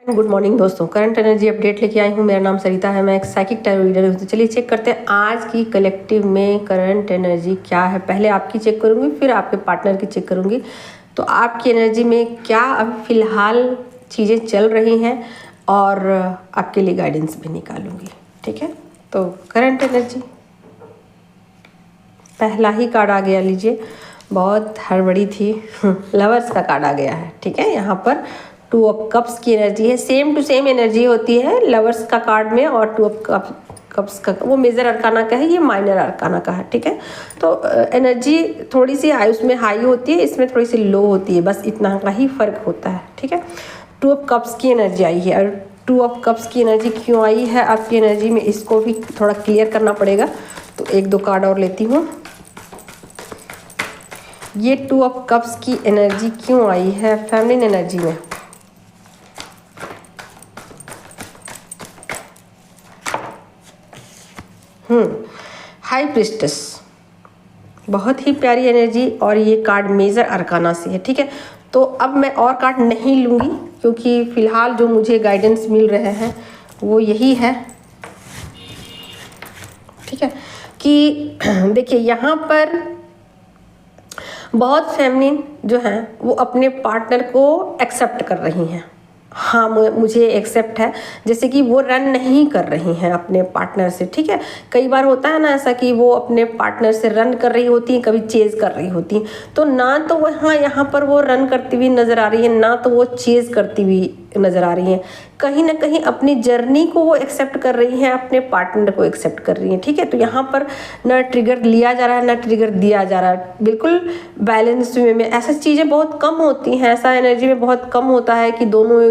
Good morning दोस्तों, current energy update लेके आई हूँ। मेरा नाम सरिता है, मैं एक साइकिक टैरो रीडर हूँ। तो चलिए चेक करते हैं आज की कलेक्टिव में करंट एनर्जी क्या है। पहले आपकी चेक करूँगी, फिर आपके पार्टनर की चेक करूँगी। तो आपकी एनर्जी में क्या अब फिलहाल चीज़ें चल रही हैं और आपके लिए गाइडेंस भी निकालूंगी। ठीक है, तो करंट एनर्जी पहला ही कार्ड आ गया, लीजिए। बहुत हड़बड़ी थी लवर्स का कार्ड आ गया है। ठीक है, यहाँ पर 2 ऑफ कप्स की एनर्जी है। सेम टू सेम एनर्जी होती है लवर्स का कार्ड में और 2 ऑफ कप्स का। वो मेजर अरकाना का है, ये माइनर अरकाना का है। ठीक है, तो एनर्जी थोड़ी सी उसमें हाई होती है, इसमें थोड़ी सी लो होती है, बस इतना का ही फर्क होता है। ठीक है, 2 ऑफ कप्स की एनर्जी आई है। और 2 ऑफ कप्स की एनर्जी क्यों आई है आपकी एनर्जी में, इसको भी थोड़ा क्लियर करना पड़ेगा। तो 1-2 कार्ड और लेती हूँ। ये 2 ऑफ कप्स की एनर्जी क्यों आई है फेमिनिन एनर्जी में। हाई प्रिस्टेस, बहुत ही प्यारी एनर्जी, और ये कार्ड मेजर अरकाना से है। ठीक है, तो अब मैं और कार्ड नहीं लूँगी क्योंकि फ़िलहाल जो मुझे गाइडेंस मिल रहे हैं वो यही है। ठीक है, कि देखिए यहाँ पर बहुत फेमिनिन जो हैं वो अपने पार्टनर को एक्सेप्ट कर रही हैं। हाँ, मुझे एक्सेप्ट है, जैसे कि वो रन नहीं कर रही हैं अपने पार्टनर से। ठीक है, कई बार होता है ना ऐसा कि वो अपने पार्टनर से रन कर रही होती हैं, कभी चेज़ कर रही होती हैं। तो ना तो वो यहाँ पर वो रन करती हुई नज़र आ रही है, ना तो वो चेज़ करती हुई नज़र आ रही हैं। कहीं ना कहीं अपनी जर्नी को वो एक्सेप्ट कर रही हैं, अपने पार्टनर को एक्सेप्ट कर रही हैं। ठीक है, तो यहाँ पर ना ट्रिगर लिया जा रहा है, ना ट्रिगर दिया जा रहा है, बिल्कुल बैलेंस वे में। ऐसा चीज़ें बहुत कम होती हैं, ऐसा एनर्जी में बहुत कम होता है कि दोनों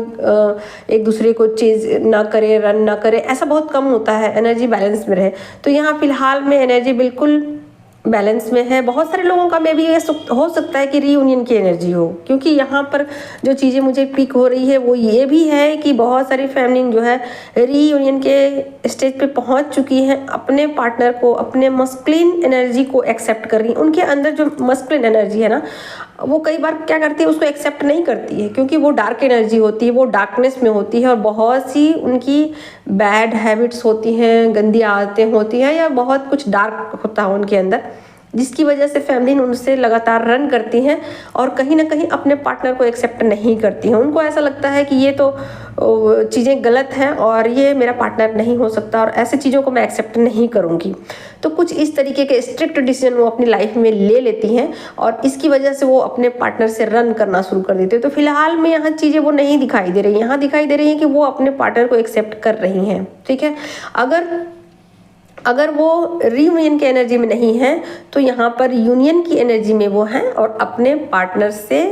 एक दूसरे को चेज ना करे, रन ना करे, ऐसा बहुत कम होता है। एनर्जी बैलेंस में रहे। तो यहाँ फिलहाल में एनर्जी बिल्कुल बैलेंस में है। बहुत सारे लोगों का में भी ये हो सकता है कि रीयूनियन की एनर्जी हो, क्योंकि यहाँ पर जो चीज़ें मुझे पिक हो रही है वो ये भी है कि बहुत सारी फेमिनिन जो है रीयूनियन के स्टेज पे पहुँच चुकी हैं, अपने पार्टनर को, अपने मस्कुलिन एनर्जी को एक्सेप्ट कर रही हैं। उनके अंदर जो मस्कुलिन एनर्जी है ना, वो कई बार क्या करती है, उसको एक्सेप्ट नहीं करती है, क्योंकि वो डार्क एनर्जी होती है, वो डार्कनेस में होती है, और बहुत सी उनकी बैड हैबिट्स होती हैं, गंदी आदतें होती हैं, या बहुत कुछ डार्क होता है उनके अंदर, जिसकी वजह से फेमिनिन उनसे लगातार रन करती हैं और कहीं ना कहीं अपने पार्टनर को एक्सेप्ट नहीं करती हैं। उनको ऐसा लगता है कि ये तो चीज़ें गलत हैं और ये मेरा पार्टनर नहीं हो सकता, और ऐसी चीज़ों को मैं एक्सेप्ट नहीं करूँगी। तो कुछ इस तरीके के स्ट्रिक्ट डिसीजन वो अपनी लाइफ में ले लेती हैं, और इसकी वजह से वो अपने पार्टनर से रन करना शुरू कर देते हैं। तो फिलहाल में यहाँ चीज़ें वो नहीं दिखाई दे रही, यहाँ दिखाई दे रही हैं कि वो अपने पार्टनर को एक्सेप्ट कर रही हैं। ठीक है, अगर वो रीयूनियन की एनर्जी में नहीं है तो यहाँ पर यूनियन की एनर्जी में वो हैं, और अपने पार्टनर से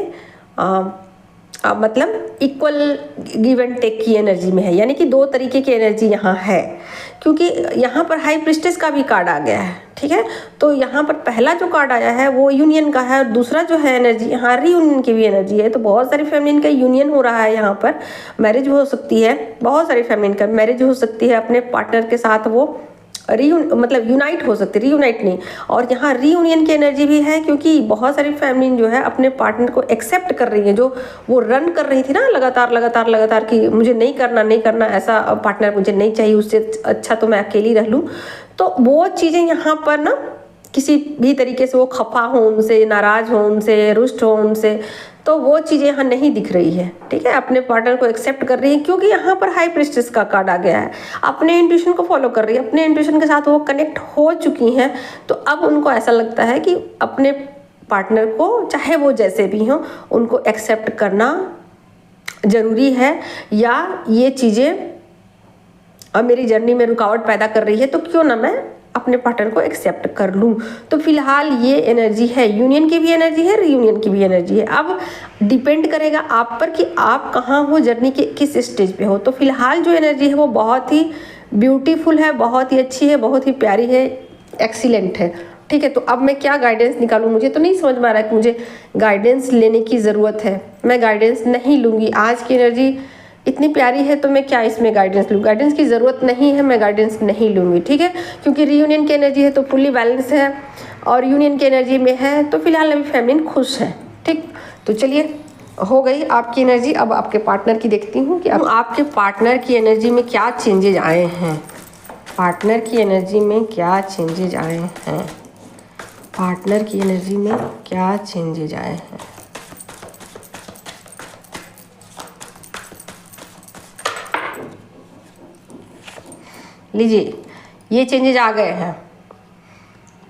मतलब इक्वल गिव एंड टेक की एनर्जी में है। यानी कि 2 तरीके की एनर्जी यहाँ है, क्योंकि यहाँ पर हाई प्रिस्टेस का भी कार्ड आ गया है। ठीक है, तो यहाँ पर पहला जो कार्ड आया है वो यूनियन का है, और दूसरा जो है एनर्जी यहाँ रीयूनियन की भी एनर्जी है। तो बहुत सारी फेमिनिन का यूनियन हो रहा है, यहाँ पर मैरिज हो सकती है, बहुत सारी फेमिनिन का मैरिज हो सकती है, अपने पार्टनर के साथ वो मतलब यूनाइट हो सकती है, रीयूनाइट नहीं। और यहाँ रीयूनियन की एनर्जी भी है, क्योंकि बहुत सारी फेमिनिन जो है अपने पार्टनर को एक्सेप्ट कर रही है। जो वो रन कर रही थी ना लगातार कि मुझे नहीं करना, ऐसा पार्टनर मुझे नहीं चाहिए, उससे अच्छा तो मैं अकेली रह लूँ। तो वो चीज़ें यहाँ पर ना किसी भी तरीके से वो खफा हो उनसे, नाराज़ हो उनसे, रुष्ट हो उनसे, तो वो चीज़ें यहाँ नहीं दिख रही है। ठीक है, अपने पार्टनर को एक्सेप्ट कर रही है, क्योंकि यहाँ पर हाई प्रिस्टेस का कार्ड आ गया है। अपने इंट्यूशन को फॉलो कर रही है, अपने इंट्यूशन के साथ वो कनेक्ट हो चुकी हैं। तो अब उनको ऐसा लगता है कि अपने पार्टनर को, चाहे वो जैसे भी हों, उनको एक्सेप्ट करना ज़रूरी है, या ये चीज़ें अब मेरी जर्नी में रुकावट पैदा कर रही है, तो क्यों ना मैं अपने पार्टनर को एक्सेप्ट कर लूँ। तो फिलहाल ये एनर्जी है, यूनियन की भी एनर्जी है, रीयूनियन की भी एनर्जी है। अब डिपेंड करेगा आप पर कि आप कहाँ हो, जर्नी के किस स्टेज पे हो। तो फिलहाल जो एनर्जी है वो बहुत ही ब्यूटीफुल है, बहुत ही अच्छी है, बहुत ही प्यारी है, एक्सीलेंट है। ठीक है, तो अब मैं क्या गाइडेंस निकालूँ, मुझे तो नहीं समझ में आ रहा है कि मुझे गाइडेंस लेने की ज़रूरत है। मैं गाइडेंस नहीं लूँगी, आज की एनर्जी इतनी प्यारी है तो मैं क्या इसमें गाइडेंस लूँ, गाइडेंस की ज़रूरत नहीं है, मैं गाइडेंस नहीं लूँगी। ठीक है, क्योंकि रीयूनियन की एनर्जी है तो फुल्ली बैलेंस है, और यूनियन की एनर्जी में है तो फिलहाल अभी फेमिनिन खुश है। ठीक, तो चलिए हो गई आपकी एनर्जी। अब आपके पार्टनर की देखती हूँ कि अब आपके पार्टनर की एनर्जी में क्या चेंजेज आए हैं। पार्टनर की एनर्जी में क्या चेंजेज आए हैं। पार्टनर की एनर्जी में क्या चेंजेज आए हैं। लीजिए, ये चेंजेज आ गए हैं।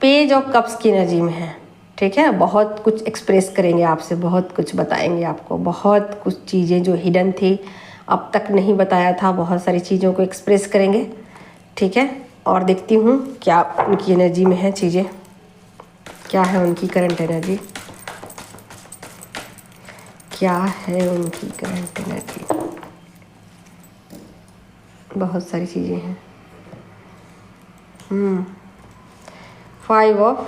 पेज ऑफ कप्स की एनर्जी में है, ठीक है। बहुत कुछ एक्सप्रेस करेंगे आपसे, बहुत कुछ बताएंगे आपको, बहुत कुछ चीज़ें जो हिडन थी अब तक नहीं बताया था, बहुत सारी चीज़ों को एक्सप्रेस करेंगे, ठीक है। और देखती हूँ क्या उनकी एनर्जी में है चीज़ें, क्या है उनकी करंट एनर्जी, क्या है उनकी करंट एनर्जी। बहुत सारी चीज़ें हैं। 5 ऑफ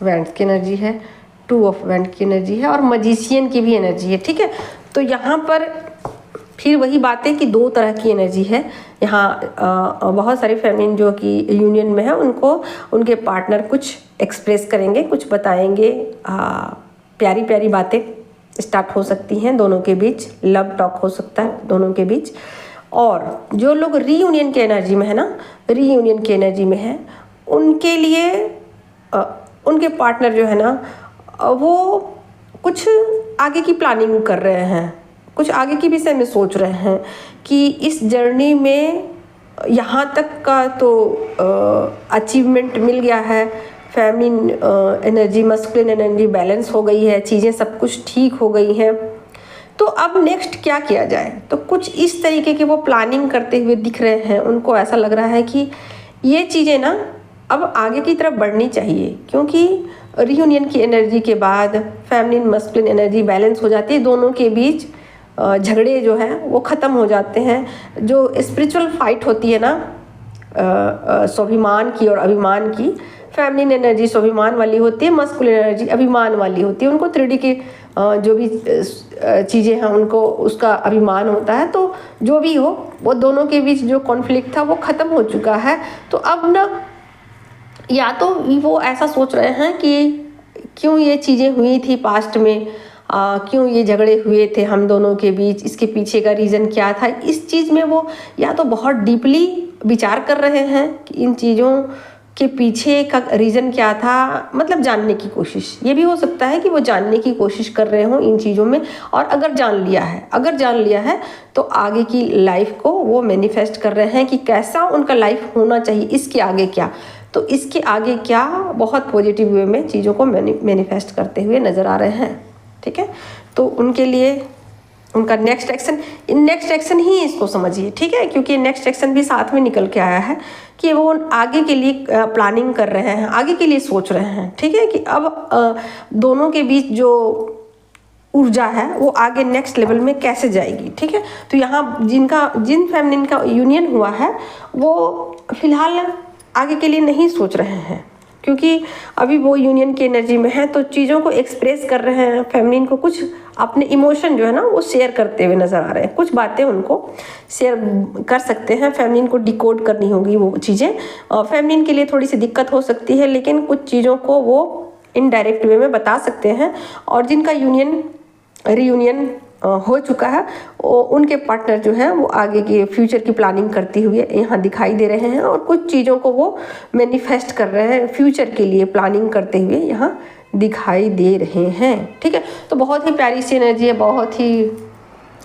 वैंड्स की एनर्जी है, 2 ऑफ वैंड की एनर्जी है और मजिशियन की भी एनर्जी है, ठीक है। तो यहाँ पर फिर वही बात है कि 2 तरह की एनर्जी है यहाँ। बहुत सारे फेमिनिन जो कि यूनियन में है उनको उनके पार्टनर कुछ एक्सप्रेस करेंगे, कुछ बताएंगे। प्यारी प्यारी बातें स्टार्ट हो सकती हैं दोनों के बीच, लव टॉक हो सकता है दोनों के बीच। और जो लोग रीयूनियन के एनर्जी में है ना, रीयूनियन की एनर्जी में है, उनके लिए उनके पार्टनर जो है ना वो कुछ आगे की प्लानिंग कर रहे हैं, कुछ आगे के विषय में सोच रहे हैं कि इस जर्नी में यहाँ तक का तो अचीवमेंट मिल गया है। Feminine energy masculine energy balance हो गई है, चीज़ें सब कुछ ठीक हो गई हैं, तो अब नेक्स्ट क्या किया जाए। तो कुछ इस तरीके के वो प्लानिंग करते हुए दिख रहे हैं। उनको ऐसा लग रहा है कि ये चीज़ें ना अब आगे की तरफ बढ़नी चाहिए, क्योंकि रियूनियन की एनर्जी के बाद फेमिनिन मस्कुलिन एनर्जी बैलेंस हो जाती है, दोनों के बीच झगड़े जो हैं वो ख़त्म हो जाते हैं। जो स्पिरिचुअल फाइट होती है ना स्वाभिमान की और अभिमान की, फेमिनिन एनर्जी स्वाभिमान वाली होती है, मस्कुलिन एनर्जी अभिमान वाली होती है। उनको 3D की जो भी चीज़ें हैं उनको उसका अभिमान होता है। तो जो भी हो, वो दोनों के बीच जो कॉन्फ्लिक्ट था वो ख़त्म हो चुका है। तो अब ना या तो वो ऐसा सोच रहे हैं कि क्यों ये चीज़ें हुई थी पास्ट में, क्यों ये झगड़े हुए थे हम दोनों के बीच, इसके पीछे का रीज़न क्या था। इस चीज़ में वो या तो बहुत डीपली विचार कर रहे हैं कि इन चीज़ों के पीछे का रीज़न क्या था, मतलब जानने की कोशिश। ये भी हो सकता है कि वो जानने की कोशिश कर रहे हों इन चीज़ों में, और अगर जान लिया है तो आगे की लाइफ को वो मैनिफेस्ट कर रहे हैं कि कैसा उनका लाइफ होना चाहिए, इसके आगे क्या। तो इसके आगे क्या बहुत पॉजिटिव वे में चीज़ों को मैनिफेस्ट करते हुए नज़र आ रहे हैं, ठीक है। तो उनके लिए उनका नेक्स्ट एक्शन ही इसको समझिए, ठीक है, क्योंकि नेक्स्ट एक्शन भी साथ में निकल के आया है कि वो आगे के लिए प्लानिंग कर रहे हैं, आगे के लिए सोच रहे हैं, ठीक है। कि अब दोनों के बीच जो ऊर्जा है वो आगे नेक्स्ट लेवल में कैसे जाएगी, ठीक है। तो यहाँ जिन फेमिनिन का यूनियन हुआ है वो फिलहाल आगे के लिए नहीं सोच रहे हैं, क्योंकि अभी वो यूनियन की एनर्जी में है। तो चीज़ों को एक्सप्रेस कर रहे हैं, फेमिनिन को कुछ अपने इमोशन जो है ना वो शेयर करते हुए नज़र आ रहे हैं। कुछ बातें उनको शेयर कर सकते हैं, फेमिनिन को डिकोड करनी होगी वो चीज़ें। फेमिनिन के लिए थोड़ी सी दिक्कत हो सकती है, लेकिन कुछ चीज़ों को वो इनडायरेक्ट वे में बता सकते हैं। और जिनका रीयूनियन हो चुका है उनके पार्टनर जो हैं वो आगे के फ्यूचर की प्लानिंग करते हुए यहाँ दिखाई दे रहे हैं, और कुछ चीज़ों को वो मैनिफेस्ट कर रहे हैं, फ्यूचर के लिए प्लानिंग करते हुए यहाँ दिखाई दे रहे हैं, ठीक है। तो बहुत ही प्यारी सी एनर्जी है, बहुत ही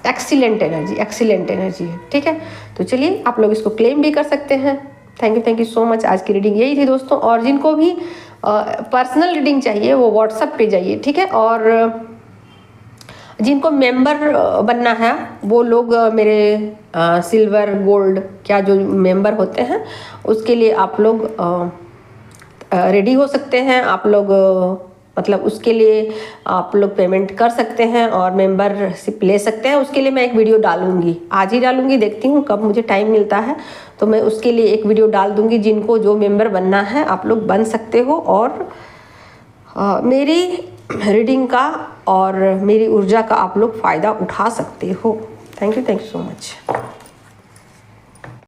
एक्सीलेंट एनर्जी है, ठीक है। तो चलिए आप लोग इसको क्लेम भी कर सकते हैं। Thank you so much. आज की रीडिंग यही थी दोस्तों, और जिनको भी पर्सनल रीडिंग चाहिए वो व्हाट्सएप पे जाइए, ठीक है। और जिनको मेंबर बनना है वो लोग मेरे सिल्वर गोल्ड क्या जो मेंबर होते हैं उसके लिए आप लोग रेडी हो सकते हैं। आप लोग मतलब उसके लिए आप लोग पेमेंट कर सकते हैं और मेंबरशिप ले सकते हैं। उसके लिए मैं एक वीडियो डालूंगी, आज ही डालूंगी, देखती हूँ कब मुझे टाइम मिलता है तो मैं उसके लिए एक वीडियो डाल दूंगी। जिनको जो मेंबर बनना है आप लोग बन सकते हो, और मेरी रीडिंग का और मेरी ऊर्जा का आप लोग फ़ायदा उठा सकते हो। Thank you so much.